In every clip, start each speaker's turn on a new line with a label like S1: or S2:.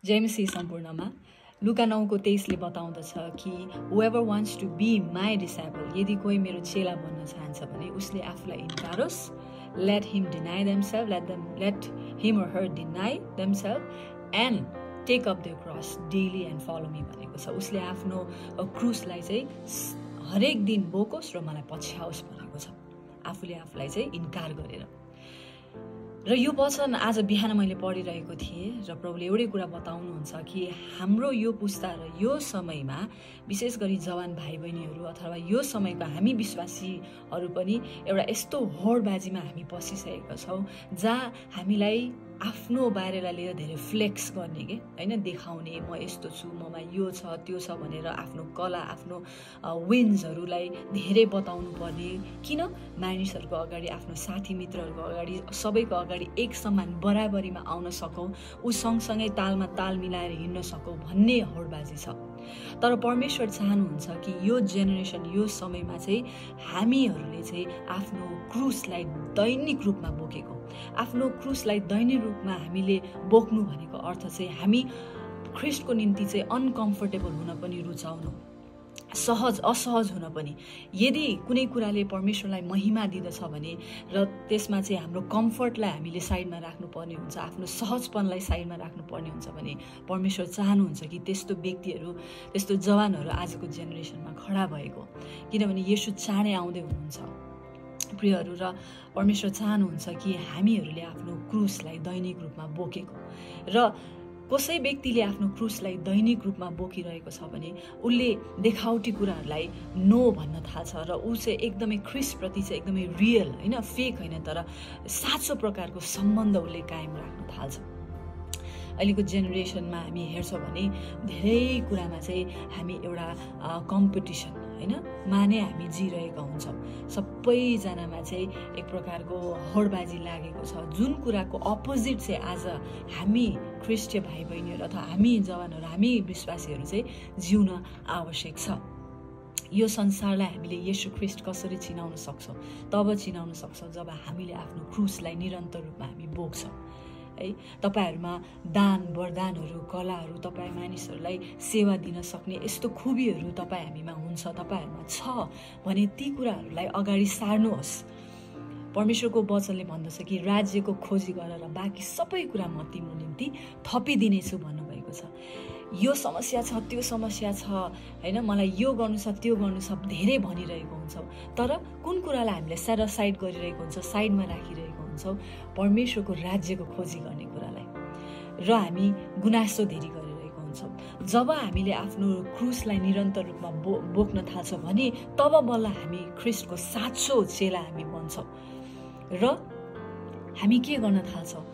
S1: JMC सम्पूर्णमा लुका 9 को 23 ले बताउँदछ कि whoever wants to be my disciple, यदि कोही मेरो चेला बन्न चाहन्छ भने उसले आफूलाई इन्कारोस्, let him deny themselves, let him or her deny themselves and take up their cross daily and follow me भनेको छ। उसले आफ्नो क्रुसलाई चाहिँ हरेक दिन बोकोस् र मलाई पछ्याओस् भनेको छ, आफूले आफूलाई चाहिँ इन्कार गरेर। र यो वचन आज बिहान मैले पढिरहेको थिएँ र प्रभुले एउटै कुरा बताउनुहुन्छ कि हाम्रो यो पुस्ता र यो समयमा विशेष गरी जवान भाइ बहिनीहरू अथवा यो समयको हामी विश्वासीहरू पनि एउटा यस्तो होडबाजीमा हामी पसिसकेका छौँ जहाँ हामीलाई आफ्नो बारेलाई लिएर धेरै फ्लेक्स गर्ने के हैन, देखाउने म यस्तो छु, ममा यो छ त्यो छ भनेर आफ्नो कला आफ्नो विन्सहरूलाई धेरै बताउनु पर्ने। किन मानिसहरूको अगाडि, आफ्नो साथी मित्रहरूको अगाडि, सबैको अगाडि एक समान बराबरीमा आउन सकौँ, ऊ सँगसँगै तालमा ताल मिलाएर हिँड्न सकौँ भन्ने होडबाजी छ। तर परमेश्वर चाहनुहुन्छ कि यो जेनेरेसन, यो समयमा चाहिँ हामीहरूले चाहिँ आफ्नो क्रुसलाई दैनिक रूपमा बोकेको, आफ्नो क्रुसलाई दैनिक रूपमा हामीले बोक्नु भनेको अर्थ चाहिँ हामी ख्रिस्टको निम्ति चाहिँ अनकम्फर्टेबल हुन पनि रुचाउनु, सहज असहज हुन पनि। यदि कुनै कुराले परमेश्वरलाई महिमा दिँदछ भने र त्यसमा चाहिँ हाम्रो कम्फर्टलाई हामीले साइडमा राख्नुपर्ने हुन्छ, आफ्नो सहजपनलाई साइडमा राख्नुपर्ने हुन्छ भने परमेश्वर चाहनुहुन्छ कि त्यस्तो व्यक्तिहरू, त्यस्तो जवानहरू आजको जेनेरेसनमा खडा भएको, किनभने येशू चाँडै आउँदै हुनुहुन्छ प्रियहरू। र परमेश्वर चाहनुहुन्छ कि हामीहरूले आफ्नो क्रुसलाई दैनिक रूपमा बोकेको, र कसै व्यक्तिले आफ्नो क्रुसलाई दैनिक रूपमा बोकिरहेको छ भने उसले देखावटी कुराहरूलाई नो भन्न थाल्छ र ऊ चाहिँ एकदमै ख्रिस्टप्रति चाहिँ एकदमै रियल होइन, फेक होइन, तर साँचो प्रकारको सम्बन्ध उसले कायम राख्न थाल्छ। अहिलेको जेनेरेसनमा हामी हेर्छौँ भने धेरै कुरामा चाहिँ हामी एउटा कम्पिटिसन होइन माने हामी जिरहेका हुन्छौँ। सबैजनामा चाहिँ एक प्रकारको होडबाजी लागेको छ, जुन कुराको अपोजिट चाहिँ आज हामी ख्रिस्टीय भाइ बहिनीहरू अथवा हामी जवानहरू, हामी विश्वासीहरू चाहिँ जिउन आवश्यक छ। यो संसारलाई हामीले येशू ख्रिस्ट कसरी चिनाउन सक्छौँ? तब चिनाउन सक्छौँ जब हामीले आफ्नो क्रुसलाई निरन्तर रूपमा हामी बोक्छौँ है। तपाईहरूमा दान वरदानहरू, कलाहरू, तपाईँ मानिसहरूलाई सेवा दिन सक्ने यस्तो खुबीहरू तपाईँ हामीमा हुन्छ, तपाईँहरूमा छ भने ती कुराहरूलाई अगाडि सार्नुहोस्। परमेश्वरको वचनले भन्दछ कि राज्यको खोजी गरेर बाँकी सबै कुरा म तिम्रो निम्ति थपिदिनेछु भन्नुभएको छ। यो समस्या छ, त्यो समस्या छ होइन, मलाई यो गर्नु छ, त्यो गर्नु छ धेरै भनिरहेको हुन्छौँ, तर कुन कुरालाई हामीले सेट असाइड गरिरहेको हुन्छ, साइडमा राखिरहेको हुन्छौँ? परमेश्वरको राज्यको खोजी गर्ने कुरालाई, र हामी गुनासो धेरै गरिरहेको हुन्छौँ। जब हामीले आफ्नो क्रुसलाई निरन्तर रूपमा बोक्न थाल्छौँ भने तब बल्ल हामी ख्रिस्टको साँचो चेला हामी बन्छौँ र हामी के गर्न थाल्छौँ?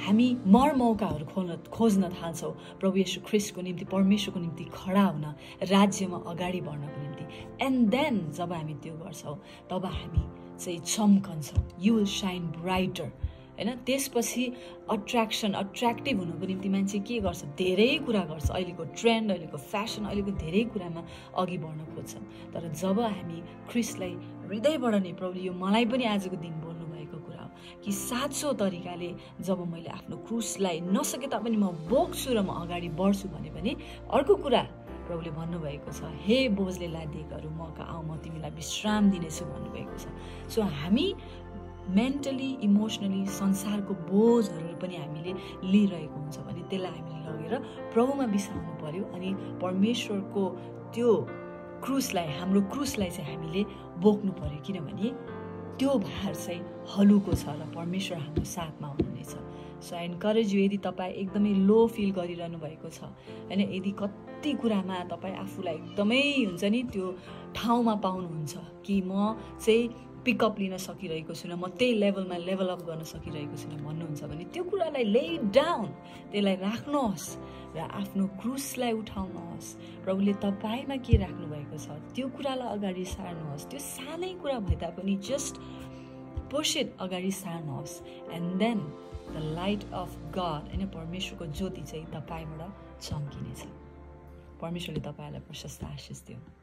S1: हामी मौकाहरू खोज्न थाल्छौँ प्रभु येशू ख्रिस्टको निम्ति, परमेश्वरको निम्ति खडा हुन, राज्यमा अगाडि बढ्नको निम्ति। एन्ड देन जब हामी त्यो गर्छौँ तब हामी चाहिँ चम्कन्छौँ, यु विल साइन ब्राइटर होइन। त्यसपछि अट्र्याक्टिभ हुनुको निम्ति मान्छे के गर्छ? धेरै कुरा गर्छ। अहिलेको ट्रेन्ड, अहिलेको फ्यासन, अहिलेको धेरै कुरामा अघि बढ्न खोज्छौँ। तर जब हामी ख्रिस्टलाई हृदयबाट नै, प्रभुले यो मलाई पनि आजको दिन बोल्नु भएको कुरा हो कि साँचो तरिकाले जब मैले आफ्नो क्रुसलाई नसके तापनि म बोक्छु र म अगाडि बढ्छु भने पनि अर्को कुरा प्रभुले भन्नुभएको छ, हे बोझले लादिएकाहरू म आऊ, म तिमीलाई विश्राम दिनेछु भन्नुभएको छ। सो हामी मेन्टली, इमोसनली संसारको बोझहरू पनि हामीले लिइरहेको हुन्छ भने त्यसलाई हामीले लगेर प्रभुमा बिसाउनु पर्यो अनि परमेश्वरको त्यो क्रुसलाई, हाम्रो क्रुसलाई चाहिँ हामीले बोक्नु पर्यो, किनभने त्यो भार चाहिँ हलुको छ र परमेश्वर हाम्रो साथमा हुनुहुनेछ। सो आई एन्करेज यु, यदि तपाईँ एकदमै लो फिल गरिरहनु भएको छ होइन, यदि कति कुरामा तपाईँ आफूलाई एकदमै हुन्छ नि त्यो ठाउँमा पाउनुहुन्छ कि म चाहिँ पिकअप लिन सकिरहेको छुइनँ, म त्यही लेभलमा लेभल अप गर्न सकिरहेको छुइनँ भन्नुहुन्छ भने त्यो कुरालाई ले डाउन, त्यसलाई राख्नुहोस् र आफ्नो क्रुसलाई उठाउनुहोस्। प्रभुले तपाईँमा के राख्नु भएको छ त्यो कुरालाई अगाडि सार्नुहोस्। त्यो सानै कुरा भए तापनि जस्ट पुश इट अगाडि सार्नुहोस्। And then the light of God होइन, परमेश्वरको ज्योति चाहिँ तपाईँबाट चम्किनेछ। परमेश्वरले तपाईँलाई प्रशस्त आशिष दियो।